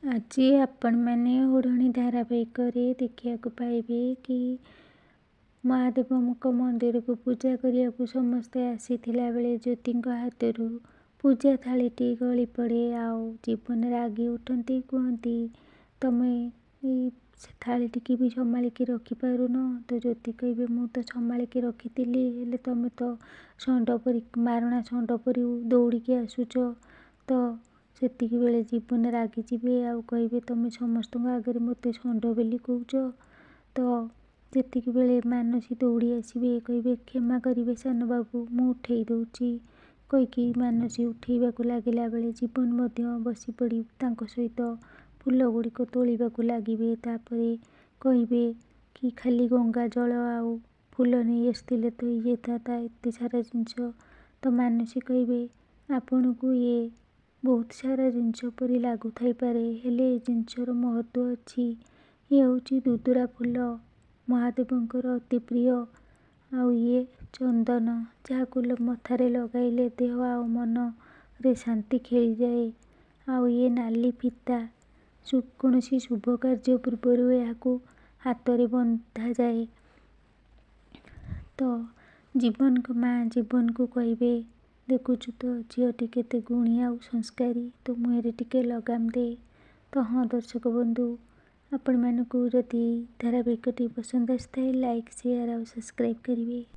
ଆଜି ଆପଣମାନେ ଓଢ଼ଣୀ ଧାରାବାହିକରେ ଦେଖିବାକୁ ପାଇବେ କି ମହାଦେବଙ୍କ ମନ୍ଦିରକୁ ପୂଜା କରିବାକୁ ସମସ୍ତେ ଆସିଥିଲା ବେଳେ ଜ୍ୟୋତିଙ୍କ ହାତରୁ ପୂଜା ଥାଳିଟି ଗଳି ପଡ଼େ। ଆଉ ଜୀବନ ରାଗି ଉଠନ୍ତି, କୁହନ୍ତି ତମେ ଏଇ ଥାଳିଟିକି ବି ସମ୍ଭାଳିକି ରଖିପାରୁନ। ତ ଜ୍ୟୋତି କହିବେ ମୁଁ ତ ସମ୍ଭାଳିକି ରଖିଥିଲି, ହେଲେ ତମେ ତ ଷଣ୍ଢ ପରି ମାରଣା ଷଣ୍ଢ ପରି ଦୌଡ଼ିକି ଆସୁଛ। ତ ସେତିକି ବେଳେ ଜୀବନ ରାଗିଯିବେ ଆଉ କହିବେ ତମେ ସମସ୍ତଙ୍କ ଆଗରେ ମୋତେ ଷଣ୍ଢ ବୋଲି କହୁଛ। ତ ସେତିକି ବେଳେ ମାନସୀ ଦୌଡ଼ି ଆସିବେ, କହିବେ କ୍ଷମା କରିବେ ସାନ ବାବୁ, ମୁଁ ଉଠେଇ ଦେଉଛି କହିକି ମାନସୀ ଉଠେଇବାକୁ ଲାଗିଲା ବେଳେ ଜୀବନ ମଧ୍ୟ ବସି ପଡ଼ି ତାଙ୍କ ସହିତ ଫୁଲ ଗୁଡ଼ିକ ତୋଳିବାକୁ ଲାଗିବେ। ତାପରେ କହିବେ କି ଖାଲି ଗଙ୍ଗା ଜଳ ଆଉ ଫୁଲ ନେଇ ଆସିଥିଲେ ତ ହେଇଯାଇଥାନ୍ତା ଏତେ ସାରା ଜିନିଷ। ତ ମାନସୀ କହିବେ ଆପଣଙ୍କୁ ଇଏ ବହୁତ ସାରା ଜିନିଷ ପରି ଲାଗୁଥାଇପାରେ, ହେଲେ ଏ ଜିନିଷର ମହତ୍ତ୍ୱ ଅଛି। ଇଏ ହେଉଛି ଦୁଦୁରା ଫୁଲ, ମହାଦେବଙ୍କର ଅତି ପ୍ରିୟ। ଆଉ ଇଏ ଚନ୍ଦନ, ଯାହାକୁ ମଥାରେ ଲଗାଇଲେ ଦେହ ଆଉ ମନରେ ଶାନ୍ତି ଖେଳିଯାଏ। ଆଉ ଇଏ ନାଲି ଫିତା, କୌଣସି ଶୁଭ କାର୍ଯ୍ୟ ପୂର୍ବରୁ ଏହାକୁ ହାତରେ ବନ୍ଧାଯାଏ। ତ ମା ଜୀବନକୁ କହିବେ ଦେଖୁଛୁ ତ ଝିଅଟି କେତେ ଗୁଣୀ ଆଉ ସଂସ୍କାରୀ, ତୋ ମୁହଁରେ ଟିକେ ଲଗାମ ଦେ। ତ ହଁ ଦର୍ଶକ ବନ୍ଧୁ, ଆପଣମାନଙ୍କୁ ଯଦି ଧାରାବାହିକଟି ପସନ୍ଦ ଆସିଥାଏ ଲାଇକ୍, ସେୟାର ଆଉ ସବସ୍କ୍ରାଇବ୍ କରିବେ।